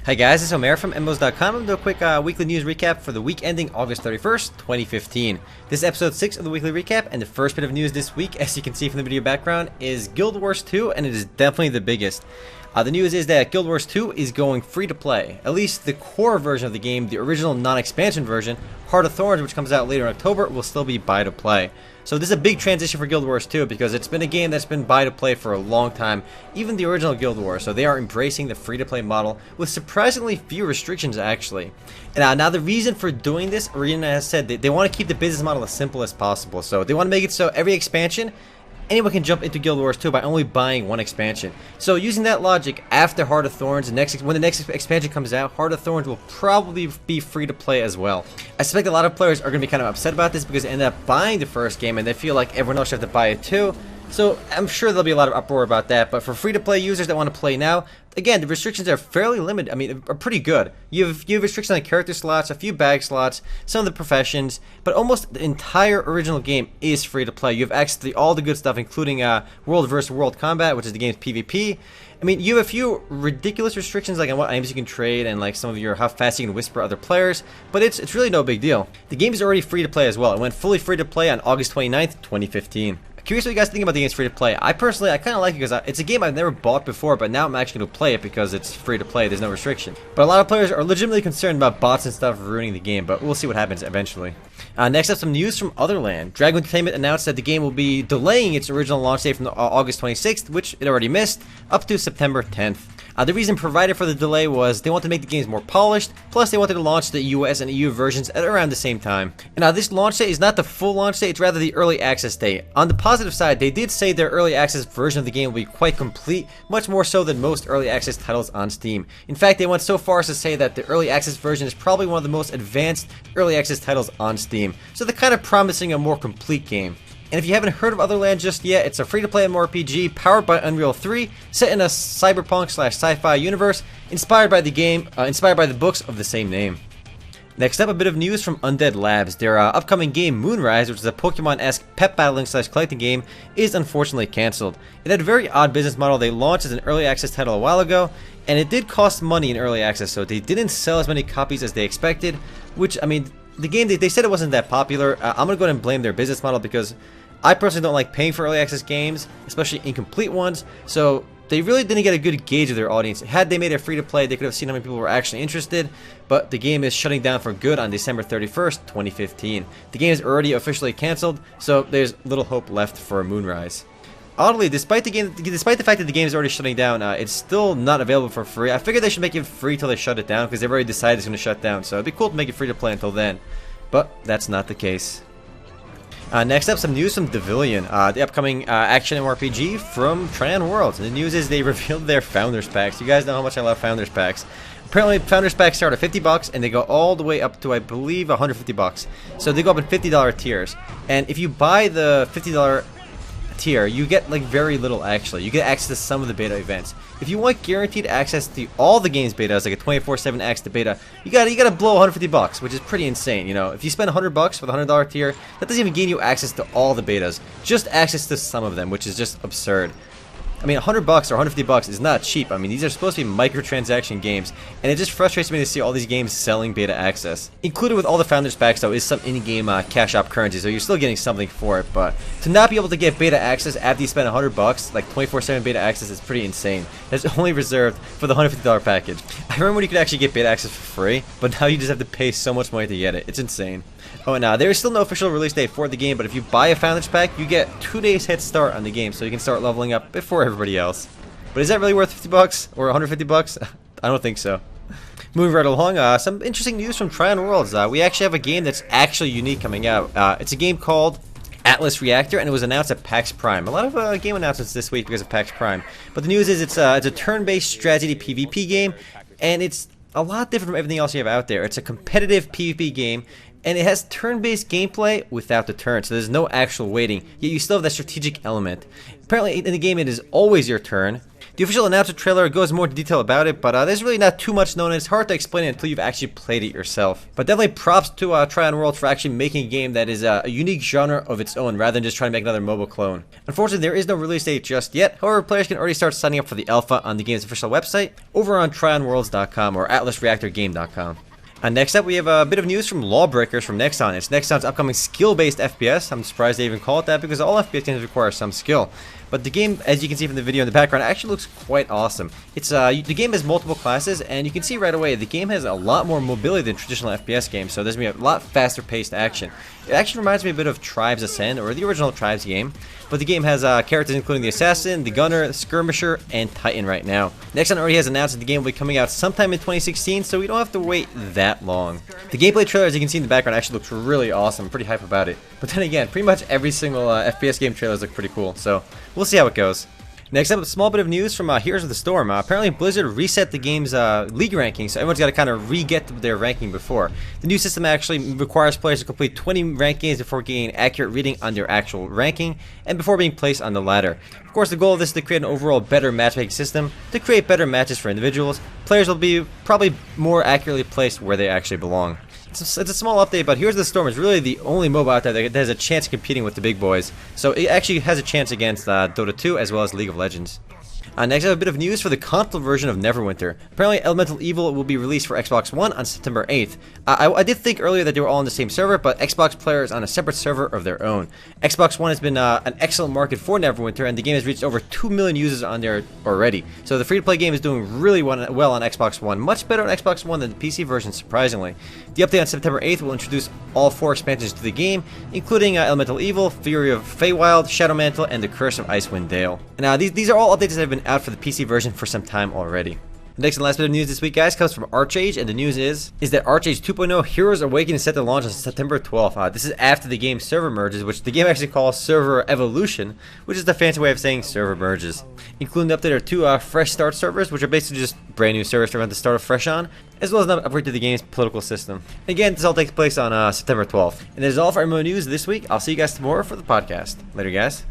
Hi guys, it's Omer from MMOs.com. I'm going to do a quick weekly news recap for the week ending August 31st, 2015. This is episode 6 of the weekly recap, and the first bit of news this week, as you can see from the video background, is Guild Wars 2, and it is definitely the biggest. The news is that Guild Wars 2 is going free to play. At least the core version of the game, the original non-expansion version, Heart of Thorns, which comes out later in October, will still be buy to play. So this is a big transition for Guild Wars 2 because it's been a game that's been buy to play for a long time, even the original Guild Wars. So they are embracing the free to play model with surprisingly few restrictions actually. And now the reason for doing this, Arena has said they want to keep the business model as simple as possible. So they want to make it so every expansion, anyone can jump into Guild Wars 2 by only buying one expansion. So using that logic, after Heart of Thorns, when the next expansion comes out, Heart of Thorns will probably be free to play as well. I suspect a lot of players are going to be kind of upset about this because they end up buying the first game and they feel like everyone else should have to buy it too. So I'm sure there'll be a lot of uproar about that, but for free-to-play users that want to play now, again, the restrictions are fairly limited. I mean, are pretty good. You have restrictions on character slots, a few bag slots, some of the professions, but almost the entire original game is free-to-play. You have access to all the good stuff, including world versus world combat, which is the game's PvP. I mean, you have a few ridiculous restrictions, like on what items you can trade and like some of your how fast you can whisper other players, but it's really no big deal. The game is already free-to-play as well. It went fully free-to-play on August 29th, 2015. Curious what you guys think about the game's free to play. I kind of like it because it's a game I've never bought before, but now I'm actually going to play it because it's free to play. There's no restriction. But a lot of players are legitimately concerned about bots and stuff ruining the game, but we'll see what happens eventually. Next up, some news from Otherland. Containment announced that the game will be delaying its original launch date from August 26th, which it already missed, up to September 10th. The reason provided for the delay was they wanted to make the games more polished, plus they wanted to launch the US and EU versions at around the same time. And this launch date is not the full launch date, it's rather the early access date. On the positive side, they did say their early access version of the game will be quite complete, much more so than most early access titles on Steam. In fact, they went so far as to say that the early access version is probably one of the most advanced early access titles on Steam. So they're kind of promising a more complete game. And if you haven't heard of Otherland just yet, it's a free-to-play MMORPG powered by Unreal 3, set in a cyberpunk/sci-fi universe, inspired by the books of the same name. Next up, a bit of news from Undead Labs. Their upcoming game, Moonrise, which is a Pokemon-esque pet battling/collecting game, is unfortunately cancelled. It had a very odd business model. They launched as an early access title a while ago, and it did cost money in early access, so they didn't sell as many copies as they expected, which, I mean, the game, they said it wasn't that popular. I'm going to go ahead and blame their business model because I personally don't like paying for early access games, especially incomplete ones, so they really didn't get a good gauge of their audience. Had they made it free to play, they could have seen how many people were actually interested, but the game is shutting down for good on December 31st, 2015. The game is already officially cancelled, so there's little hope left for Moonrise. Oddly, despite the fact that the game is already shutting down, it's still not available for free. I figured they should make it free till they shut it down, because they've already decided it's going to shut down, so it'd be cool to make it free to play until then. But that's not the case. Next up, some news from Devilian, the upcoming action MMORPG from Trion Worlds. And the news is they revealed their Founders Packs. You guys know how much I love Founders Packs. Apparently, Founders Packs start at $50 and they go all the way up to, I believe, $150. So they go up in $50 tiers. And if you buy the $50 tier, you get like very little actually. You get access to some of the beta events. If you want guaranteed access to all the game's betas, like a 24/7 access to beta, you gotta blow $150, which is pretty insane. You know, if you spend $100 for the $100 tier, that doesn't even gain you access to all the betas, just access to some of them, which is just absurd. I mean, $100 or $150 is not cheap. I mean, these are supposed to be microtransaction games, and it just frustrates me to see all these games selling beta access. Included with all the Founders Packs, though, is some in-game cash op currency, so you're still getting something for it, but to not be able to get beta access after you spend $100, like 24/7 beta access, is pretty insane. That's only reserved for the $150 package. I remember when you could actually get beta access for free, but now you just have to pay so much money to get it. It's insane. Oh, and there is still no official release date for the game, but if you buy a Founders Pack, you get 2 days head start on the game, so you can start leveling up before everybody else. But is that really worth $50 or $150? I don't think so. Moving right along, some interesting news from Trion Worlds. We actually have a game that's actually unique coming out. It's a game called Atlas Reactor, and it was announced at PAX Prime. A lot of game announcements this week because of PAX Prime. But the news is it's a turn-based strategy PvP game, and it's a lot different from everything else you have out there. It's a competitive PvP game, and it has turn-based gameplay without the turn, so there's no actual waiting, yet you still have that strategic element. Apparently in the game it is always your turn, The official announcement trailer goes more into detail about it, but there's really not too much known, and it's hard to explain it until you've actually played it yourself. But definitely props to Tryon Worlds for actually making a game that is a unique genre of its own, rather than just trying to make another mobile clone. Unfortunately, there is no release date just yet. However, players can already start signing up for the alpha on the game's official website over on TryonWorlds.com or AtlasReactorGame.com. Next up, we have a bit of news from Lawbreakers from Nexon. It's Nexon's upcoming skill-based FPS. I'm surprised they even call it that because all FPS games require some skill. But the game, as you can see from the video in the background, actually looks quite awesome. It's the game has multiple classes, and you can see right away the game has a lot more mobility than traditional FPS games, so there's going to be a lot faster paced action. It actually reminds me a bit of Tribes Ascend, or the original Tribes game, but the game has characters including the Assassin, the Gunner, the Skirmisher, and Titan right now. Nexon already has announced that the game will be coming out sometime in 2016, so we don't have to wait that long. The gameplay trailer, as you can see in the background, actually looks really awesome. I'm pretty hype about it. But then again, pretty much every single FPS game trailers look pretty cool, so we'll see how it goes. Next up, a small bit of news from Heroes of the Storm. Apparently, Blizzard reset the game's league ranking, so everyone's got to kind of re-get their ranking before. The new system actually requires players to complete 20 rank games before getting an accurate reading on their actual ranking, and before being placed on the ladder. Of course, the goal of this is to create an overall better matchmaking system, to create better matches for individuals. Players will be probably more accurately placed where they actually belong. It's a small update, but Heroes of the Storm is really the only MOBA out there that has a chance of competing with the big boys. So it actually has a chance against Dota 2 as well as League of Legends. Next, I have a bit of news for the console version of Neverwinter. Apparently, Elemental Evil will be released for Xbox One on September 8th. I did think earlier that they were all on the same server, but Xbox player is on a separate server of their own. Xbox One has been an excellent market for Neverwinter, and the game has reached over 2 million users on there already. So the free-to-play game is doing really well on Xbox One, much better on Xbox One than the PC version, surprisingly. The update on September 8th will introduce all 4 expansions to the game, including Elemental Evil, Fury of Feywild, Shadow Mantle, and the Curse of Icewind Dale. And these are all updates that have been out for the PC version for some time already. The next and last bit of news this week, guys, comes from ArcheAge, and the news is that ArcheAge 2.0 Heroes Awakening is set to launch on September 12th. This is after the game server merges, which the game actually calls Server Evolution, which is the fancy way of saying server merges. Including the update are 2 fresh start servers, which are basically just brand new servers for everyone to start fresh on, as well as an upgrade to the game's political system. Again, this all takes place on September 12th. And that is all for MMO news this week. I'll see you guys tomorrow for the podcast. Later, guys.